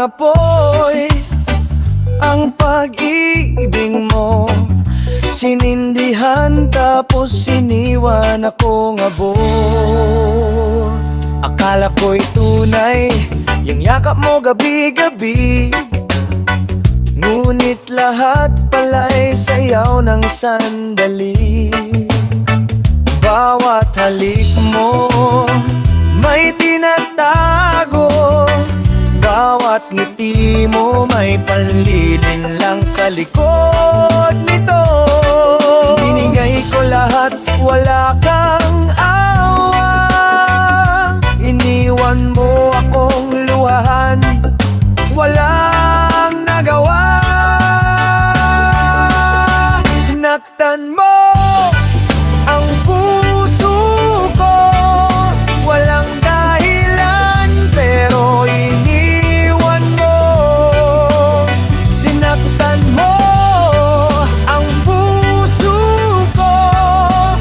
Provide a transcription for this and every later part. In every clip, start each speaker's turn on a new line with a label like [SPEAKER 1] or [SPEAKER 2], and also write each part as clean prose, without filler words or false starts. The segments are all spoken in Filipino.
[SPEAKER 1] apoy ang pag-ibig mo. Sinindihan tapos siniwan akong abot. Akala ko'y tunay yung yakap mo gabi-gabi, ngunit lahat pala'y sayaw ng sandali. Bawat halik mo may tinatago, bawat ngiti mo may panlilin lang sa likod nito. Binigay ko lahat, wala kang awa. Iniwan mo akong luwahan, walang nagawa. Sinaktan mo ang puso ko, walang dahilan pero iniwan mo. Sinaktan mo ang puso ko,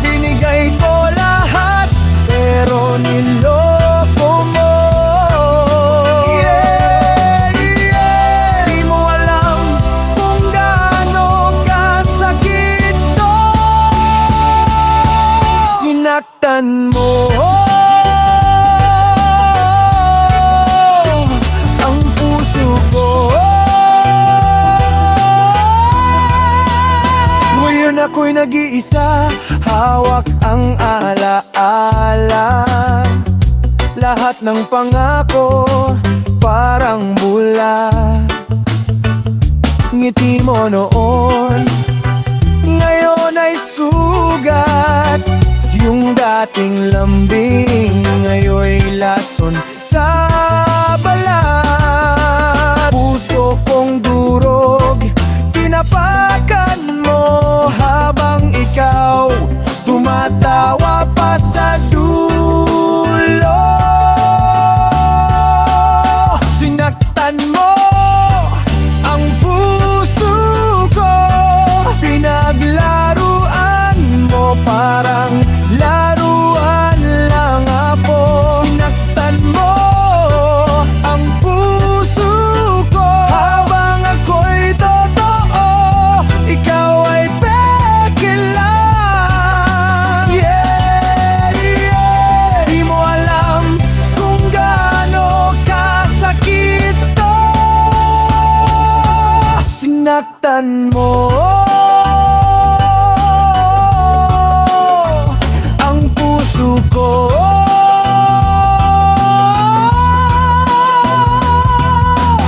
[SPEAKER 1] binigay ko lahat pero niloko mo. Yeah, yeah. Di mo alam kung gaano kasakit to. Sinaktan mo ang puso ko. Ngayon ako'y nag-iisa, hawak ang alaala. Lahat ng pangako parang bula. Ngiti mo noon, ngayon ay sugat. Yung dating lambing ngayon'y lason sa balat. Puso kong durog, pinapakan mo habang ikaw tumatawa pa sa dulo. Sinaktan mo ang puso ko, pinaglaruan mo parang laruan lang ako. Sinaktan mo ang puso ko habang ako'y totoo, ikaw ay peke lang. Yeah, yeah. Di mo alam kung gaano kasakit to. Sinaktan mo ang puso ko.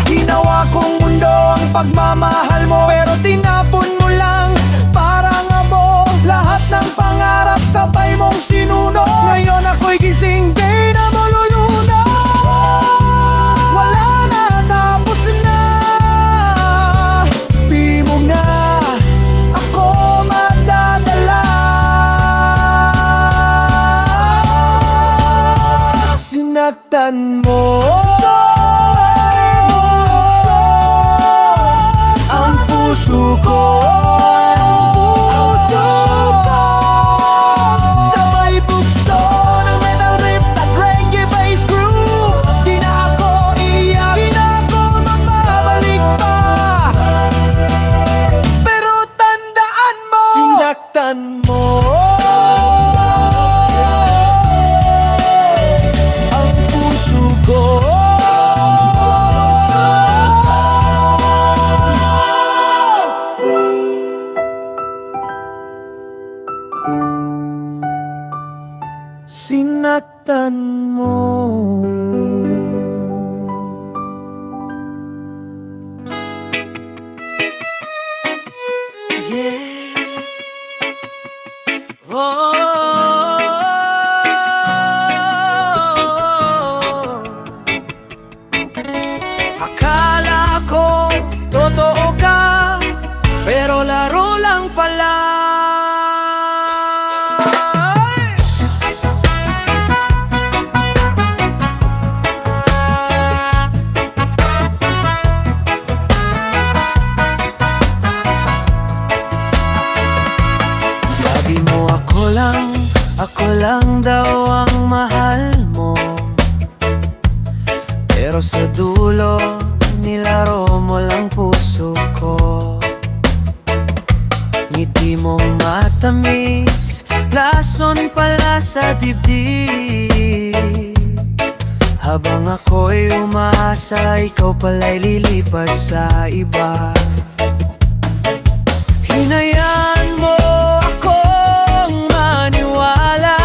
[SPEAKER 1] Ginawa kong mundo ang pagmamahal mo, pero tinapon mo lang parang amo. Lahat ng pangarap sabay mong sinuno. Ngayon ako'y gising, di na maluluno. Wala na, tapos na. Di mo na ako madadala. Sinaktan mo ang puso ko. Sabay bukso ng metal riffs at reggae bass groove. Di na ako iyak, di na ako mamabalik pa. Pero tandaan mo, sinaktan mo ang puso ko. Sinaktan mo. Yeah. Akala ko totoo ka, pero laro lang pala. Sabi mo ako lang daw ang mahal mo, pero sa dulo
[SPEAKER 2] nilaro mo lang puso ko. Ngiti mong matamis, lason pala sa dibdib. Habang ako'y umaasa, ikaw pala'y lilipat sa iba. Hinayaan mo akong maniwala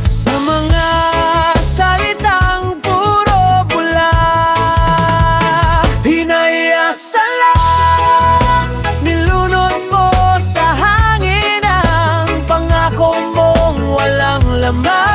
[SPEAKER 2] sa mga salitang puro bula. Hinayasa lang, nilunod mo sa hangin ang pangako mong walang laman.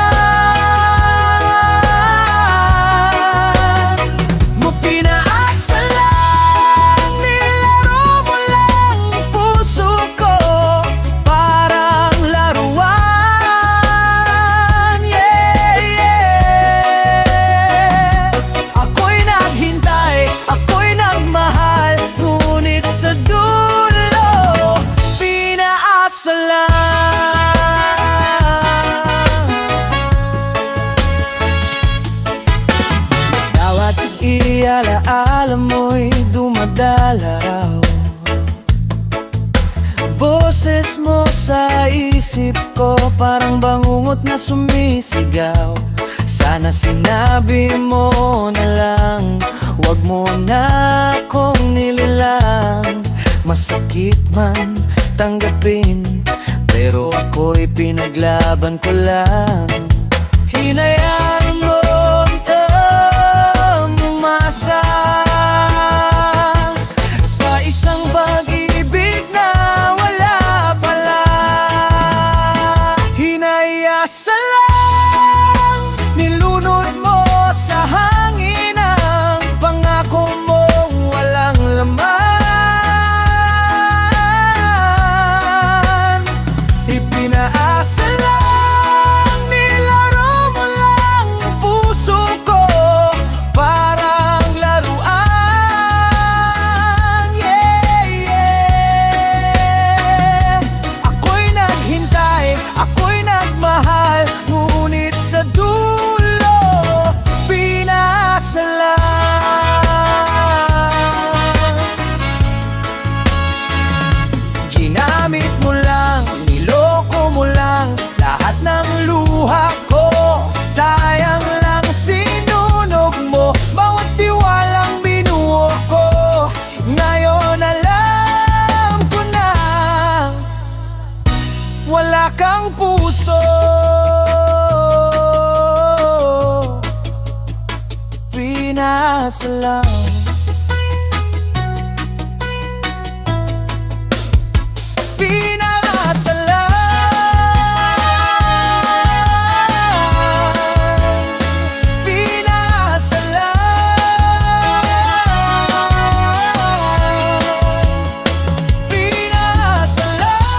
[SPEAKER 2] Alaala mo'y dumadalaw, boses mo sa isip ko parang bangungot na sumisigaw. Sana sinabi mo na lang, wag mo na akong nililang. Masakit man tanggapin, pero ako'y pinaglaban ko lang. Hinayaan mo umasa sa isang pag-ibig na wala pala. Hinayasa lang, nilunod mo sa hangin ang pangako mong walang laman. Ipinaasa lang, nilaro mo lang ang puso ko. Ginamit mo lang, niloko mo lang lahat ng luha ko. Sayang lang sinunog mo bawat tiwalang binuo ko. Ngayon alam ko na wala kang puso. Pinasa lang, pinasa lang, pinasa lang, pinasa lang,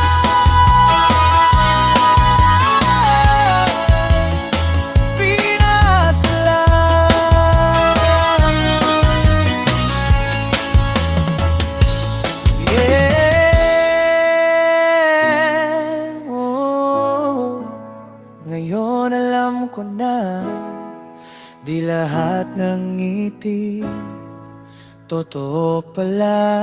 [SPEAKER 2] pinasa lang. Yeah. Ngayon alam ko na, di lahat ng ngiti totoo pala.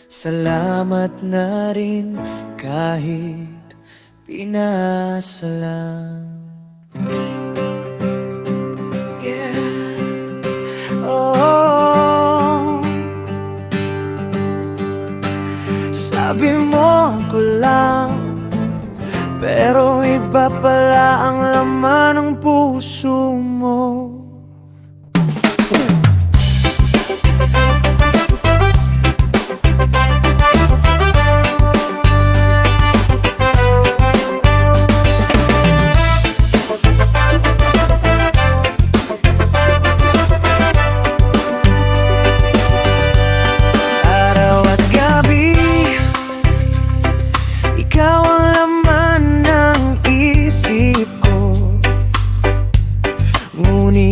[SPEAKER 2] Salamat na rin kahit pinasa lang. Yeah. Oh, sabi mo ako lang, pero iba pala ang laman ng puso mo. Araw at gabi, ikaw ang laman ng isip ko. Ngunit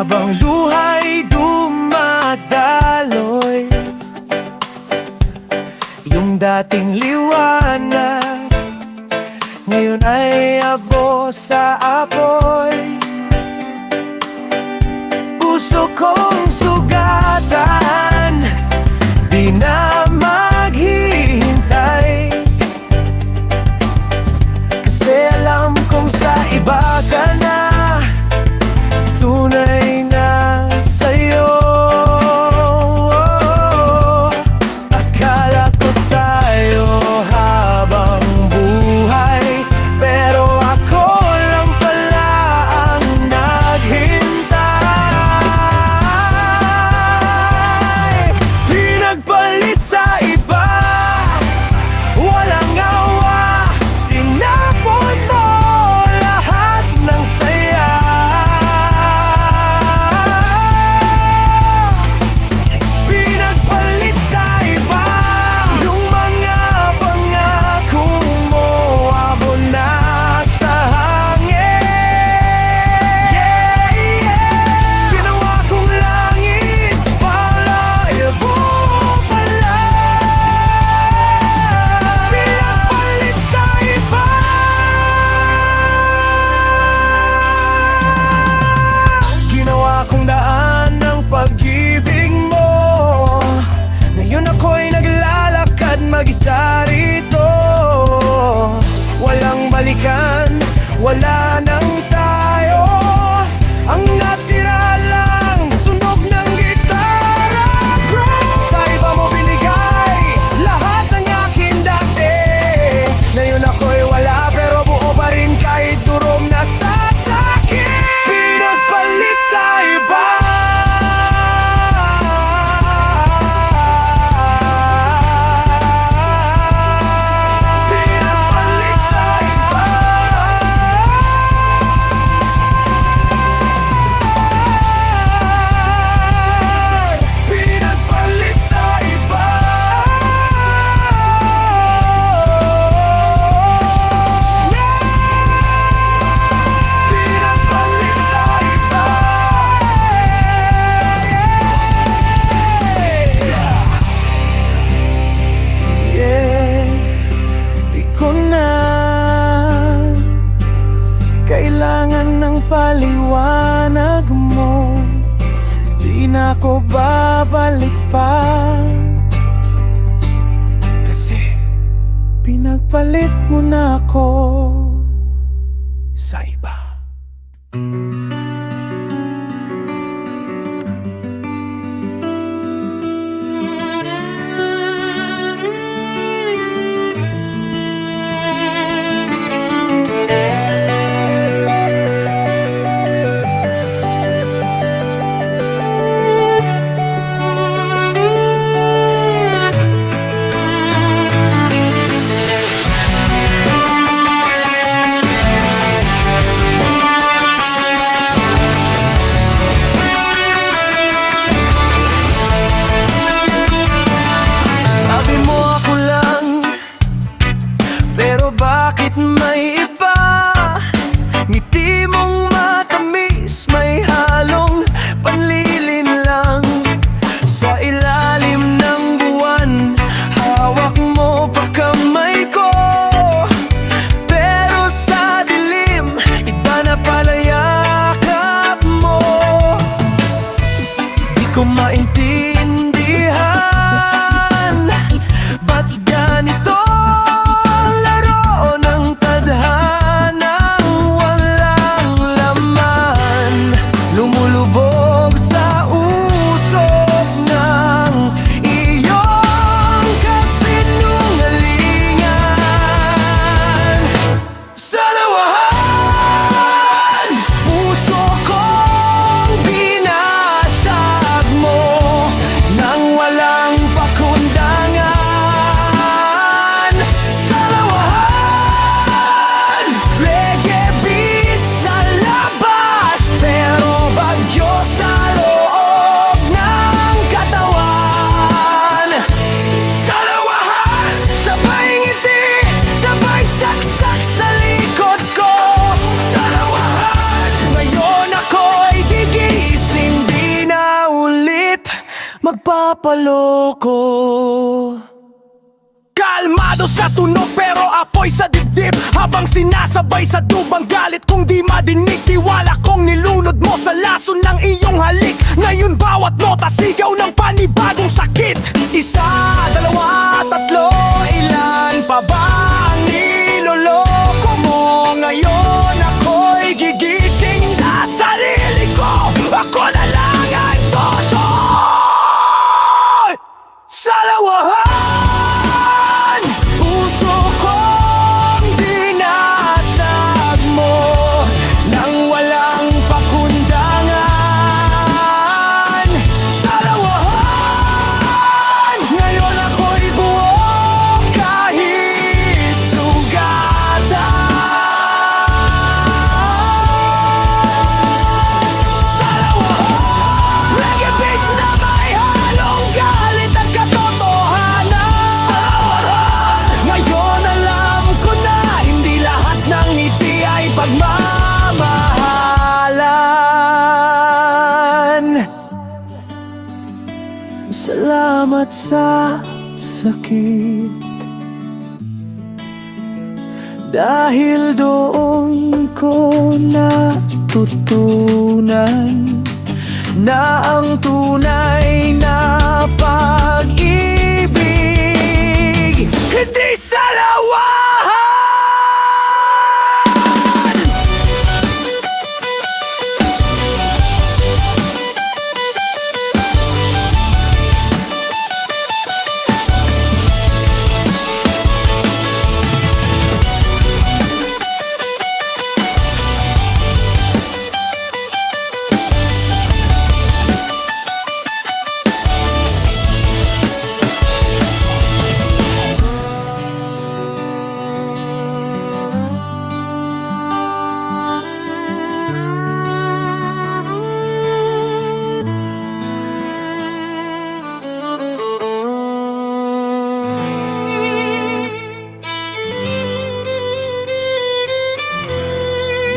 [SPEAKER 2] Habang luha'y dumadaloy, yung dating liwanag ngayon ay abo sa apoy. Puso kong sugatan, di na maghihintay, kasi alam kong sa iba ka na, tunay na sa'yo. Akala ko tayo habang buhay, pero ako lang pala ang naghintay. Pinagpalit sa iba, walang awa, tinapon mo lahat ng saya. Pinagpalit sa iba, yung mga pangako mo abo na sa hangin. Ginawa kong langit, palayo pala. Pinagpalit sa iba. Ginawa kong daan ng pag-ibig mo, ngayon ako'y naglalakad mag-isa rito. Walang balikan, wala nang tayo, ang natira lang tunog ng gitara. Sa iba mo binigay lahat ng akin dati, ngayon ako'y wala pero buo pa rin kahit durong nasasakit. Pinagpalit sa iba. Pinagpalit sa iba. Pinagpalit sa iba. Pinagpalit sa iba. Yeah, di ko na kailangan ng paliwanag mo, di na ako babalik pa, kasi pinagpalit mo na ako sa iba.
[SPEAKER 1] nagpapaloko.
[SPEAKER 2] Kalmado sa tunog pero apoy sa dibdib, habang sinasabay sa tubang galit kong di madinig. Tiwala kong nilunod mo sa lason ng iyong halik. Ngayon bawat nota sigaw ng panibagong sakit.
[SPEAKER 1] Isa, dalawa, tatlo, ilan pa ba ang niloloko mo? Ngayon ako'y gigising
[SPEAKER 2] Sa sarili ko, ako na lang ang totoo. Sa lawahan,
[SPEAKER 1] puso kong binasag mo nang walang pakundangan.
[SPEAKER 2] sa lawahan,
[SPEAKER 1] Ngayon ako'y buo kahit sugatan.
[SPEAKER 2] sa lawahan, reggae beat na may halong galit at katotohanan. Sa lawahan,
[SPEAKER 1] Ngayon alam ko na hindi lahat ng ngiti ay pagmamahalan. Salamat sa sakit, dahil doon ko natutunan na ang tunay na pag-ibig
[SPEAKER 2] hindi sa lawahan.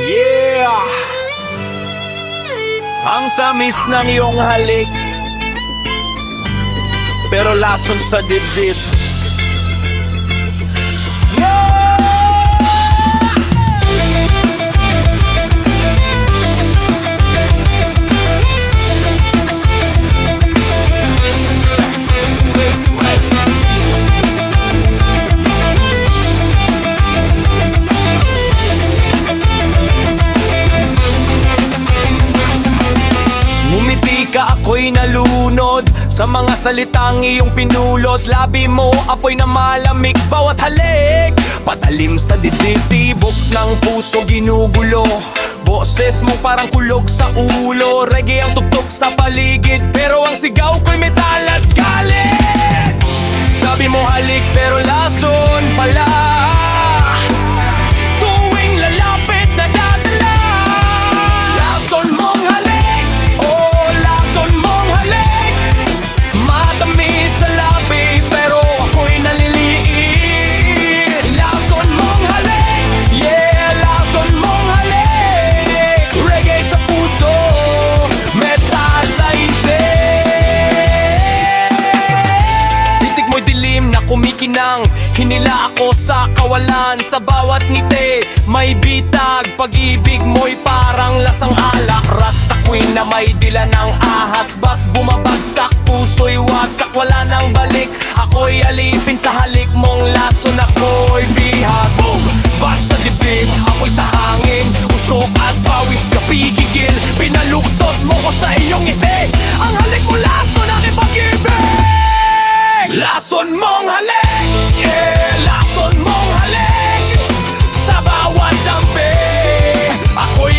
[SPEAKER 2] Yeah! Ang tamis ng iyong halik, pero lason sa dibdib. Ngumiti ka, ako'y nalunod sa mga salitang iyong pinulot. Labi mo, apoy na malamig, bawat halik patalim sa dibdib, tibok ng puso ginugulo. Boses mo parang kulog sa ulo. Reggae ang tuktok sa paligid, pero ang sigaw ko'y metal at galit. Sabi mo halik, pero lason pala. Tuwing lalapit na dadala, lason mong halik, oh lason mong halik. Matamis sa labi, pero ako'y naliliit. Lason mong halik, yeah, lason mong halik. Reggae sa puso, metal sa isip. Titig mo'y dilim na kumikinang, hinila ako sa kawalan. Sa bawat ngiti, may bitag, pag-ibig mo'y parang lasang alak. Rasta queen na may dila ng ahas, bas bumabagsak, puso'y wasak, wala nang balik. Ako'y alipin sa halik mong lason, ako'y bihag. Boom! Bas sa dibdib, ako'y sa hangin, usok at pawis ka pigigil. Pinaluktot mo ko sa iyong ngiti, ang halik mo lason, aking pag-ibig. Lason mong halik, yeah, lason mong halik. Sa bawat dampi, ako'y